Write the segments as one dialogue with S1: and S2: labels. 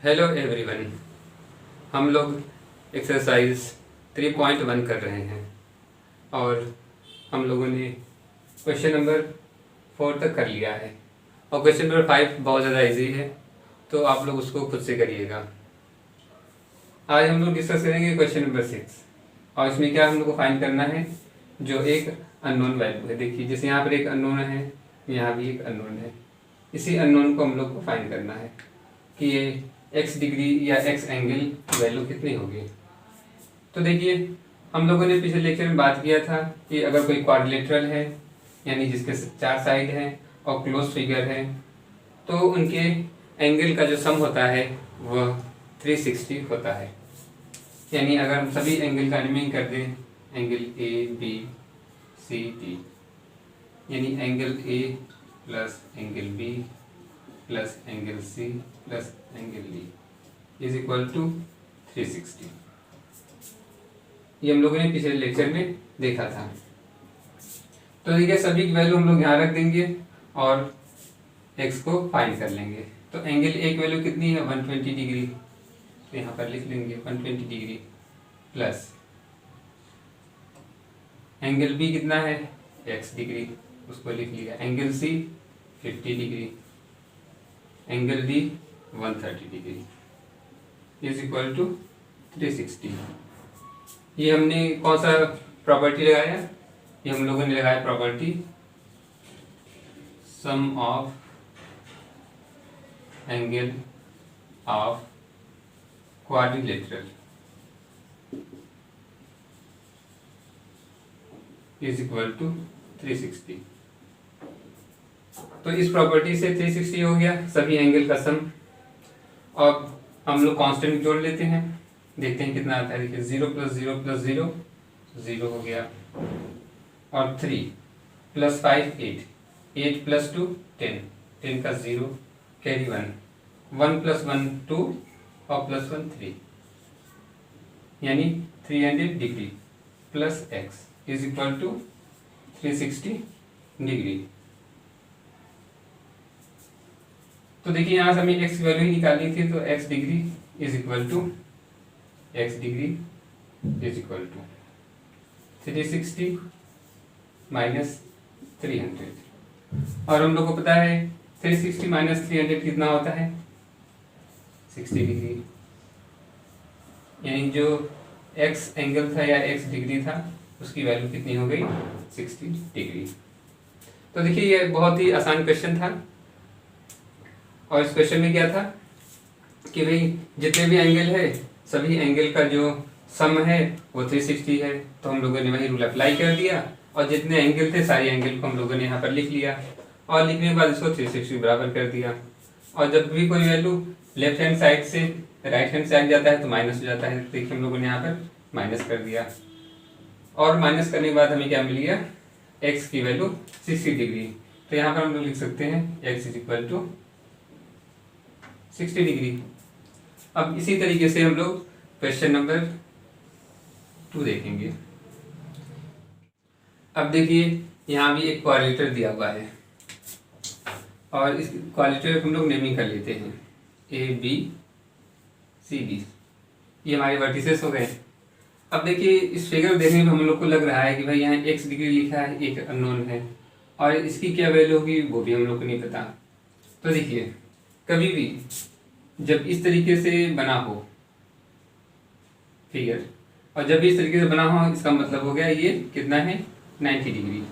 S1: Hello everyone. हम लोग exercise 3.1 कर रहे हैं और हम लोगों ने क्वेश्चन नंबर 4 तक कर लिया है और क्वेश्चन नंबर 5 बहुत ज़्यादा इजी है, तो आप लोग उसको खुद से करिएगा। आज हम लोग डिस्कस करेंगे क्वेश्चन नंबर 6 और इसमें क्या हम लोग को फाइंड करना है, जो एक अननोन वैल्यू है। देखिए जैसे यहाँ पर एक अननोन है, यहाँ भी एक अननोन है। इसी अननोन को हम लोग को फाइंड करना है कि ये x डिग्री या x एंगल वैल्यू कितनी होगी। तो देखिए हम लोगों ने पिछले लेक्चर में बात किया था कि अगर कोई क्वाड्रिलेटरल है यानी जिसके 4 साइड हैं और क्लोज फिगर है, तो उनके एंगल का जो सम होता है वह 360 होता है। यानी अगर हम सभी एंगल का एनिमिंग कर दें, angle A B C D, यानी angle A plus angle B plus angle C plus angle D is equal to 360। ये हम लोगों ने पिछले लेक्चर में देखा था। तो देखिए सभी की वैल्यू हम लोग यहाँ रख देंगे और x को फाइंड कर लेंगे। तो एंगल ए की वैल्यू कितनी है 120 डिग्री, तो यहाँ पर लिख लेंगे 120 डिग्री प्लस एंगल बी कितना है x डिग्री, उसको लिख लिया। Angle C 50 degree, angle D 130 degree is equal to 360। ये हमने कौन सा प्रॉपर्टी लगाया, ये हम लोगों ने लगाया property sum of angle of quadrilateral is equal to 360। तो इस प्रॉपर्टी से 360 हो गया सभी एंगल का सम। अब हम लोग कांस्टेंट जोड़ लेते हैं, देखते हैं कितना आता है। देखिए 0 प्लस 0 प्लस 0 0 हो गया, और 3 प्लस 5 8, 8 प्लस 2 10, 10 का 0 कैरी 1, 1 प्लस 1 2 और प्लस 1 3, यानी 300 degree plus x is equal to 360 degree. तो देखिए यहाँ से हमें x की वैल्यू ही निकालनी थी, तो x degree is equal to 360 minus 300। और हम लोग को पता है 360 माइनस 300 कितना होता है 60 डिग्री। यानी जो x एंगल था या x डिग्री था उसकी वैल्यू कितनी हो गई 60 डिग्री। तो देखिए ये बहुत ही आसान क्वेश्चन था और इस क्वेश्चन में क्या था कि भाई जितने भी एंगल है सभी एंगल का जो सम है वो 360 है। तो हम लोगों ने वही रूल अप्लाई कर दिया और जितने एंगल थे सारी एंगल को हम लोगों ने यहाँ पर लिख लिया और लिखने के बाद इसको 360 बराबर कर दिया। और जब भी कोई वैल्यू लेफ्ट हैंड साइड से राइट हैंड साइड जाता है तो माइनस हो जाता है। देखिए हम लोगों ने यहाँ पर माइनस कर दिया और माइनस करने के बाद हमें क्या मिल गया x की वैल्यू 60 डिग्री। तो यहाँ पर हम लोग लिख सकते हैं x is equal to 60 degree. अब इसी तरीके से हम लोग क्वेश्चन नंबर 2 देखेंगे। अब देखिए यहाँ भी एक क्वाड्रिलेटरल दिया हुआ है और इस क्वाड्रिलेटरल को हम लोग नेमिंग कर लेते हैं ए बी सी डी। ये हमारे वर्टिसेस हो गए। अब देखिए इस फिगर देखने में हम लोग को लग रहा है कि भाई यहाँ x डिग्री लिखा है, एक अननोन है और इसकी क्या वैल्यू होगी वो भी हम लोग को नहीं पता। तो देखिए कभी भी जब इस तरीके से बना हो फिगर और जब भी इस तरीके से बना हो इसका मतलब हो गया ये कितना है 90 डिग्री।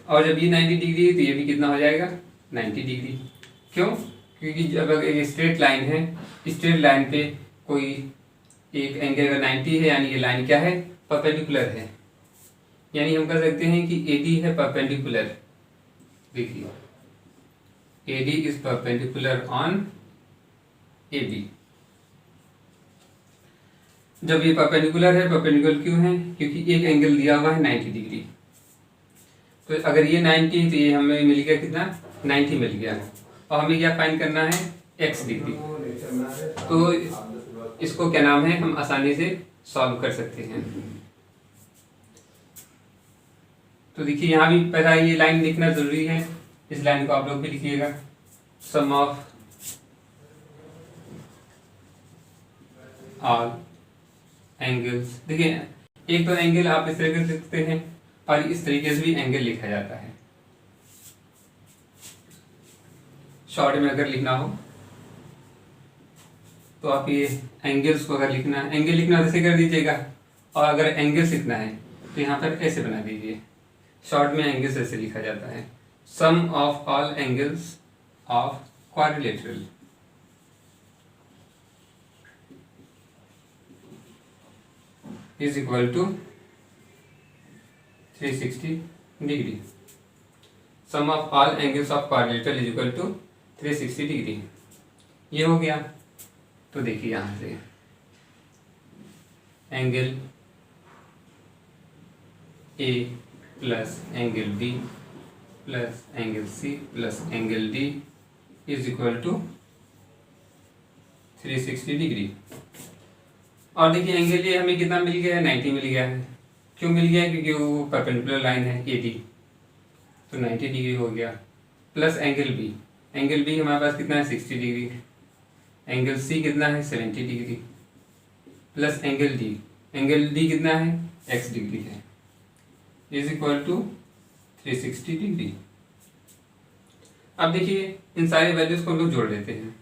S1: और जब ये 90 डिग्री है तो ये भी कितना हो जाएगा 90 डिग्री। क्यों? क्योंकि जब अगर एक स्ट्रेट लाइन है, स्ट्रेट लाइन पे कोई एक एंगल अगर 90 है यानी ये लाइन क्या है परपेंडिकुलर है। यानी हम कह सकते हैं कि AD है परपेंडिकुलर। देखिए AD is perpendicular on AB। जब ये परपेंडिकुलर है, परपेंडिकुलर क्यों है क्योंकि एक एंगल दिया हुआ है 90 डिग्री। तो अगर ये 90 है तो ये हमें मिल गया कितना 90 मिल गया और हमें क्या फाइंड करना है x डिग्री। तो इसको क्या नाम है हम आसानी से सॉल्व कर सकते हैं। तो देखिए यहाँ भी पहला ये लाइन लिखना जरूरी है, इस लाइन को आप लोग भी लिखिएगा। सम ऑफ ऑल एंगल्स। देखिए एक तो एंगल आप इस तरीके से लिखते हैं और इस तरीके से भी एंगल लिखा जाता है। शॉर्ट में अगर लिखना हो तो आप ये एंगल्स को अगर लिखना है, एंगल लिखना जैसे कर दीजिएगा, और अगर एंगल्स लिखना है तो यहाँ पर ऐसे बना दीजिए। शॉर्ट में एंगल्स ऐसे लिखा जाता है, sum of all angles of quadrilateral. Is equal to 360 degree. Sum of all angles of quadrilateral is equal to 360 degree. ये हो गया। तो देखिए यहाँ से angle A plus angle B plus angle C plus angle D is equal to 360 degree. और देखिए angle ये हमें कितना मिल गया है, 90 मिल गया है। क्यों मिल गया है? क्योंकि वो परपेंडिकुलर लाइन है AD, तो 90 डिग्री हो गया। Plus angle B, angle B हमारे पास कितना है 60 डिग्री। एंगल सी कितना है 70 degree. Plus angle D, angle D कितना है x डिग्री है, इज इक्वल टू 360 डिग्री। अब देखिए इन सारी वैल्यूज को हम लोग जोड़ देते हैं।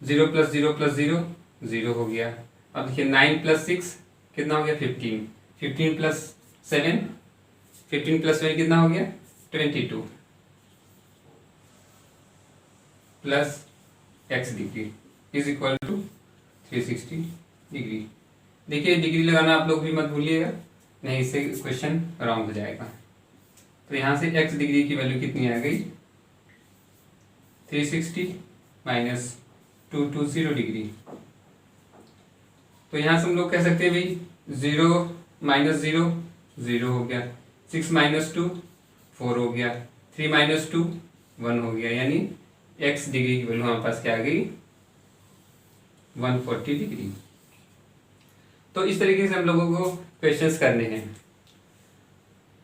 S1: 0 प्लस 0 प्लस 0 0 हो गया। अब देखिए 9 प्लस 6 कितना हो गया 15। 15 प्लस 7, 15 प्लस 7 कितना हो गया 22 plus x degree is equal to 360 degree. देखिए डिग्री लगाना आप लोग भी मत भूलिएगा, नहीं इससे क्वेश्चन रॉन्ग हो जाएगा। तो यहाँ से x डिग्री की वैल्यू कितनी आ गई 360 माइनस 220 डिग्री। तो यहाँ से हम लोग कह सकते हैं भाई 0 माइनस 0 0 हो गया, 6 माइनस 2 4 हो गया, 3 माइनस 2 1 हो गया, यानी x डिग्री की वैल्यू हमारे पास क्या आ गई 140 डिग्री। तो इस तरीके से हम लोगों को क्वेश्चंस करने हैं।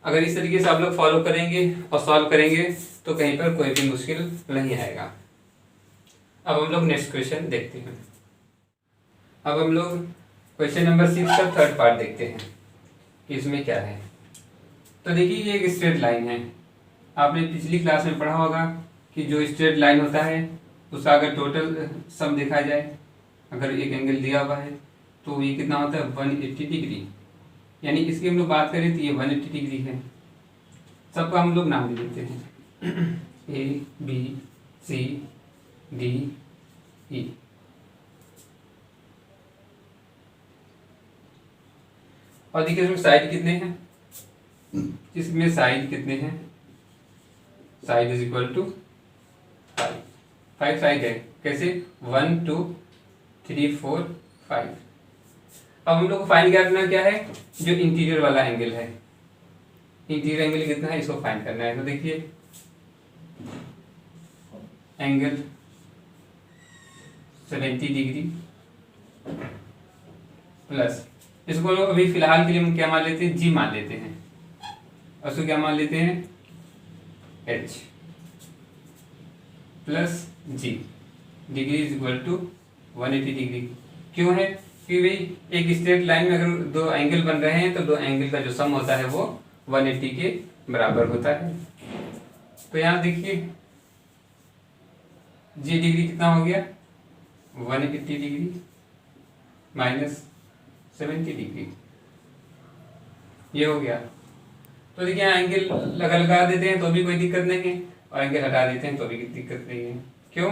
S1: अगर इस तरीके से आप लोग फॉलो करेंगे और सॉल्व करेंगे तो कहीं पर कोई भी मुश्किल नहीं आएगा। अब हम लोग नेक्स्ट क्वेश्चन देखते हैं। अब हम लोग क्वेश्चन नंबर 6 का थर्ड पार्ट देखते हैं कि इसमें क्या है। तो देखिए ये एक स्ट्रेट लाइन है। आपने पिछली क्लास में पढ़ा होगा कि जो स्ट्रेट लाइन होता है उसका अगर टोटल सम देखा जाए, अगर एक एंगल दिया हुआ है तो ये कितना होता है 180 डिग्री। यानी इसकी हम लोग बात करें तो ये 180 डिग्री है। सबका हम लोग नाम दे देते हैं A B C D E। और देखिए इसमें साइड कितने हैं, इसमें साइड कितने हैं, side is equal to 5 side है। कैसे 1 2 3 4 5। अब हम लोग को फाइंड करना क्या है, जो इंटीरियर वाला एंगल है, इंटीरियर एंगल कितना है इसको फाइंड करना है। तो देखिए एंगल 70 डिग्री प्लस इसको लोग अभी फिलहाल के लिए हम क्या मान लेते हैं, G मान लेते हैं, और उसको क्या मान लेते हैं H plus G। Degree is equal to 180 degree. क्यों है कि भाई एक स्ट्रेट लाइन में अगर दो एंगल बन रहे हैं तो दो एंगल का जो सम होता है वो 180 के बराबर होता है। तो यहाँ देखिए G डिग्री कितना हो गया 180 डिग्री माइनस 70 डिग्री, ये हो गया। तो देखिए यहाँ एंगल लगा देते हैं तो भी कोई दिक्कत नहीं है, और एंगल हटा देते हैं तो भी दिक्कत नहीं है। क्यों?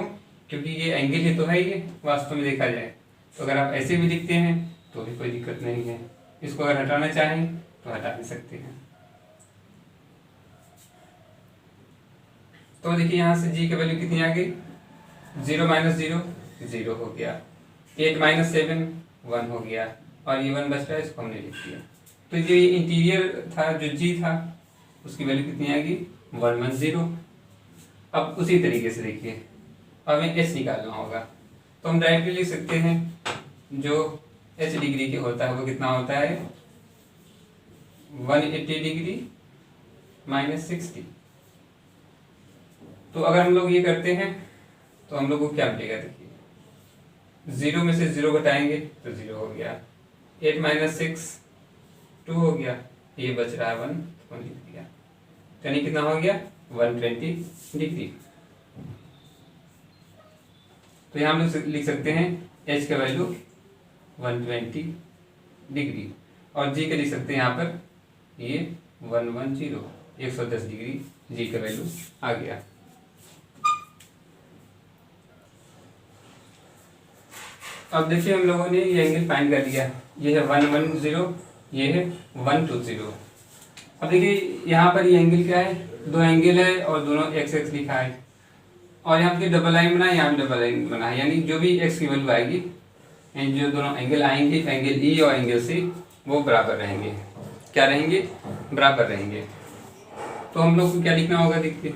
S1: क्योंकि ये एंगल ही तो है, ये वास्तव में देखा जाए तो अगर आप ऐसे भी लिखते हैं तो भी कोई दिक्कत नहीं है। इसको अगर हटाना चाहें तो हटा भी सकते हैं। तो देखिए यहाँ से G की वैल्यू कितनी आ गई 0 माइनस 0 0 हो गया, 8 माइनस 7 1 हो गया, और ये 1 बच रहा है इसको हमने लिख दिया। तो जो ये इंटीरियर था जो G था उसकी वैल्यू कितनी आ गई 110। अब उसी तरीके से देखिए अब हमें H निकालना होगा, तो हम डायरेक्टली लिख सकते हैं जो H डिग्री के होता है वो कितना होता है 180 डिग्री माइनस 60। तो अगर हम लोग ये करते हैं तो हम लोग को क्या मिलेगा, देखिए 0 में से 0 घटाएंगे तो 0 हो गया। 8 माइनस 6 2 हो गया, ये बच रहा है 1 तो 1 लिख दिया। यानी कितना हो गया 120 डिग्री। तो यहाँ हम लोग लिख सकते हैं h का वैल्यू 120 डिग्री और g का लिख सकते हैं यहाँ पर ये 110 डिग्री g का वैल्यू आ गया। अब देखिए हम लोगों ने ये एंगल फाइंड कर लिया, ये है 110, ये है 120। अब देखिए यहाँ पर ये एंगल क्या है, दो एंगल है और दोनों एक्स एक्स लिखा है और यहाँ पे डबल लाइन बना है, यहाँ भी डबल लाइन बना है, यानी जो भी एक्स की वैल्यू आएगी एंड जो दोनों एंगल आएंगे, एंगल ई और एंगल सी, वो बराबर रहेंगे। क्या रहेंगे? बराबर रहेंगे। तो हम लोग को क्या लिखना होगा, देखिए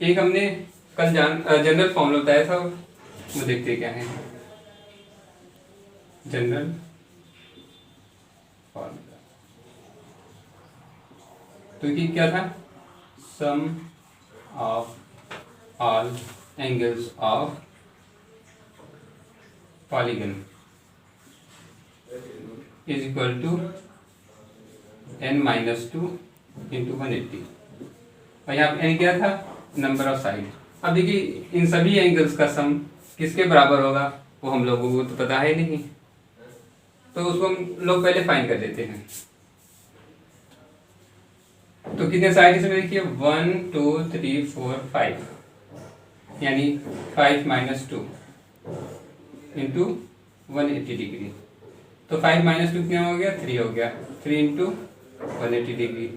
S1: एक हमने कल जनरल फॉर्मूला बताया था, वो देखते क्या है जनरल फॉर्मूला। तो ये क्या था, sum of all angles of polygon is equal to n-2 into 180 और यहाँ n क्या था, नंबर ऑफ साइड। अब देखिए इन सभी एंगल्स का सम किसके बराबर होगा वो हम लोगों को तो पता है नहीं, तो उसको हम लोग पहले फाइंड कर लेते हैं। तो कितने साइड इसमें देखिए 1 2 3 4 5, यानी 5 माइनस 2 इंटू 180 डिग्री। तो 5 माइनस 2 कितना हो गया, 3 हो गया, 3 इंटू 180 डिग्री।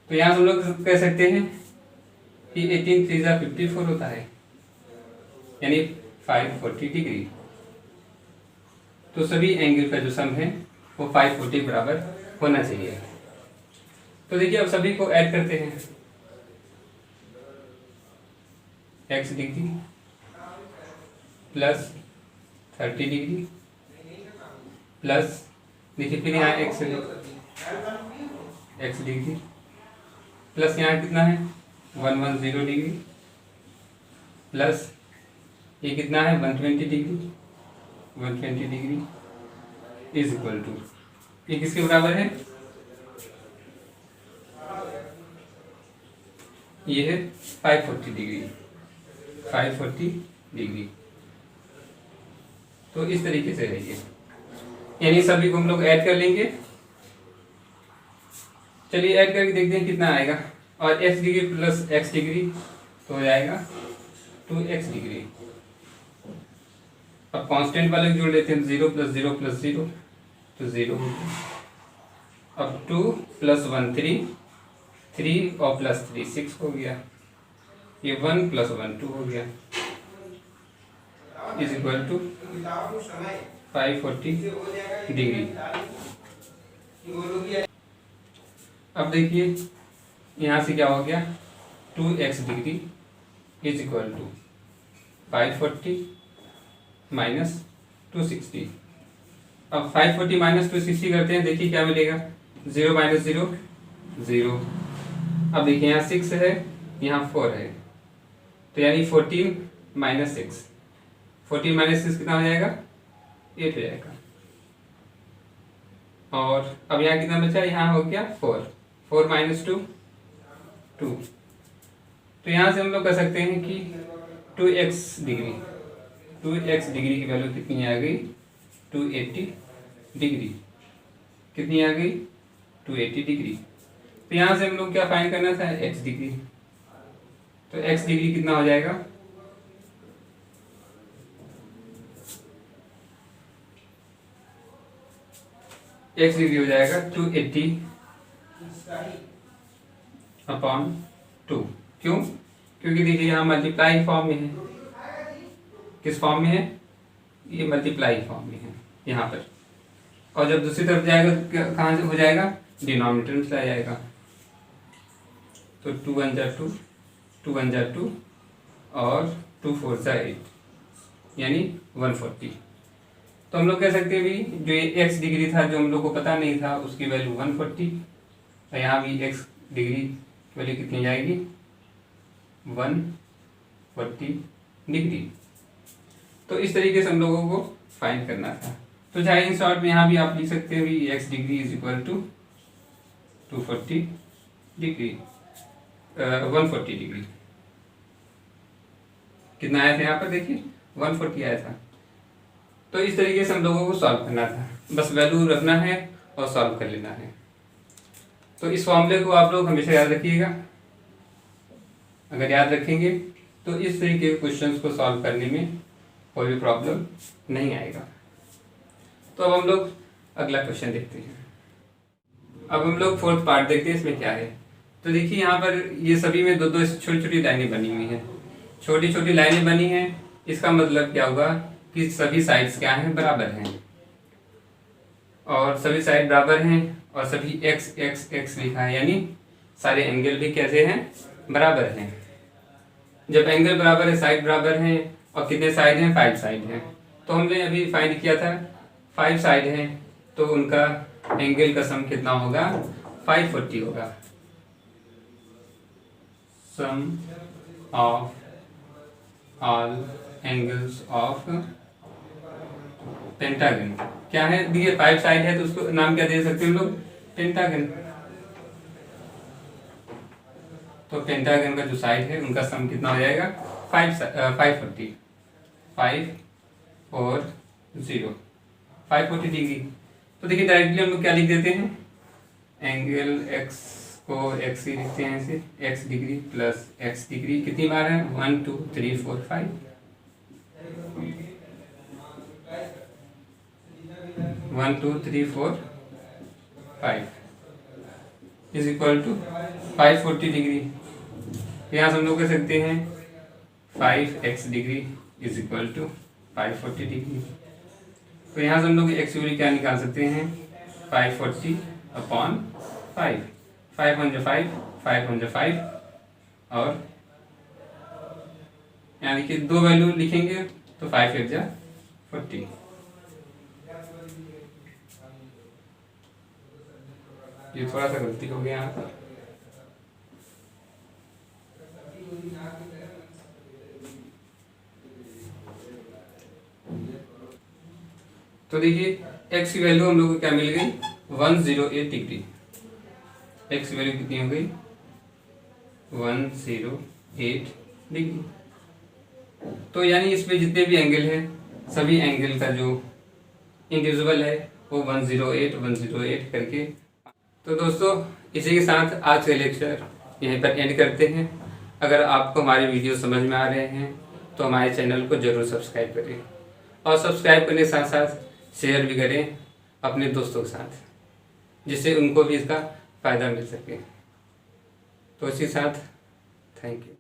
S1: तो यहाँ हम लोग कह सकते हैं कि 18 3 54 होता है, यानी 540 डिग्री। तो सभी एंगल का जो सम है वो 540 बराबर होना चाहिए। तो देखिए अब सभी को ऐड करते हैं, x degree plus 30 degree plus देखिए फिर यहाँ x डिग्री प्लस यहाँ कितना है 110 डिग्री प्लस ये कितना है 120 डिग्री इज इक्वल टू, ये किसके बराबर है, ये है 540 डिग्री। तो इस तरीके से है ये, यानी सभी को हम लोग ऐड कर लेंगे। चलिए ऐड करके देखते हैं कितना आएगा, और x degree plus x degree तो हो जाएगा 2x डिग्री। अब कांस्टेंट वाले जोड़ लेते हैं, 0 प्लस 0 प्लस 0 तो 0। अब 2 प्लस 1 3 और प्लस 3 6 हो गया, ये 1 प्लस 1 2 हो गया, इज इक्वल टू 540 डिग्री। अब देखिए यहाँ से क्या हो गया, 2x degree is equal to 540 minus 260। अब 540 माइनस 260 करते हैं, देखिए क्या मिलेगा, 0 माइनस 0 0। अब देखिए यहाँ 6 है, यहाँ 4 है, तो यानी 14 माइनस 6, 14 माइनस 6 कितना हो जाएगा, 8 हो जाएगा। और अब यहाँ कितना बचा, यहाँ हो गया 4 माइनस 2 2। तो यहाँ से हम लोग कह सकते हैं कि 2x डिग्री की वैल्यू कितनी आ गई, 280 डिग्री। कितनी आ गई, 280 डिग्री। तो यहाँ से हम लोग क्या फाइंड करना था, x डिग्री। तो x डिग्री कितना हो जाएगा, x डिग्री हो जाएगा 280 अपॉन 2। क्यों? क्योंकि देखिए यहाँ मल्टीप्लाई फॉर्म में है। किस फॉर्म में है, ये मल्टीप्लाई फॉर्म में है यहाँ पर, और जब दूसरी तरफ जाएगा कहाँ से हो जाएगा, डिनोमिनेटर में चला जाएगा। तो 2 1 जा 2, 2 1 जा 2 और 2 4 जा 8, यानी 140। तो हम लोग कह सकते हैं भी जो ये x डिग्री था जो हम लोग को पता नहीं था, उसकी वैल्यू 140, और यहाँ भी x डिग्री वैल्यू कितनी जाएगी, 140 डिग्री। तो इस तरीके से हम लोगों को फाइंड करना था। तो चाहे इन शॉर्ट में यहाँ भी आप लिख सकते हैं भी x degree is equal to 240 degree 140 degree. कितना आया था यहाँ पर देखिए 140 आया था। तो इस तरीके से हम लोगों को सॉल्व करना था, बस वैल्यू रखना है और सॉल्व कर लेना है। तो इस फॉर्मूले को आप लोग हमेशा याद रखिएगा। अगर याद रखेंगे तो इस तरीके के क्वेश्चंस को सॉल्व करने में कोई भी प्रॉब्लम नहीं आएगा। तो अब हम लोग अगला क्वेश्चन देखते हैं। अब हम लोग फोर्थ पार्ट देखते हैं, इसमें क्या है। तो देखिए यहाँ पर ये सभी में दो दो छोटी छोटी लाइनें बनी हुई हैं, छोटी छोटी लाइनें बनी हैं। इसका मतलब क्या होगा कि सभी साइड्स क्या हैं, बराबर हैं। और सभी साइड बराबर हैं और सभी x x x लिखा है, यानी सारे एंगल भी कैसे हैं, बराबर हैं। जब एंगल बराबर है, साइड बराबर हैं, और कितने साइड हैं, 5 साइड हैं। तो हमने अभी फाइंड किया था 5 साइड हैं, तो उनका एंगल का सम कितना होगा, 540 होगा। Sum of all angles of pentagon क्या है, देखिए 5 साइड है तो उसको नाम क्या दे सकते हैं हम लोग, पेंटागन। तो पेंटागन का जो साइड है उनका सम कितना हो जाएगा, 540 5 और 0 540 डिग्री। तो देखिए डायरेक्टली हम लोग क्या लिख देते हैं, एंगल x को x ही लिखते हैं ऐसे, x degree plus x degree कितनी बार है, 1 2 3 4 5 1 2 3 4 5 इज इक्वल टू 540 डिग्री। यहाँ से हम लोग कह सकते हैं 5x degree is equal to 540 degree. तो यहाँ से हम लोग x की वैल्यू क्या निकाल सकते हैं, 540 अपॉन 5 5 1 5 5 1 5 और यहाँ देखिए दो वैल्यू लिखेंगे तो 5 1 जा 40। ये थोड़ा सा गलती हो गया यहाँ पर। तो देखिए x की वैल्यू हम लोग को क्या मिल गई, 108 डिग्री। x की वैल्यू कितनी हो गई, 108 डिग्री। तो यानी इसमें जितने भी एंगल हैं, सभी एंगल का जो इंडिविजुअल है वो 108 करके। तो दोस्तों इसी के साथ आज का लेक्चर यहीं पर एंड करते हैं। अगर आपको हमारे वीडियो समझ में आ रहे हैं तो हमारे चैनल को ज़रूर सब्सक्राइब करें, और सब्सक्राइब करने के साथ साथ शेयर भी करें अपने दोस्तों के साथ, जिससे उनको भी इसका फ़ायदा मिल सके। तो इसी साथ थैंक यू।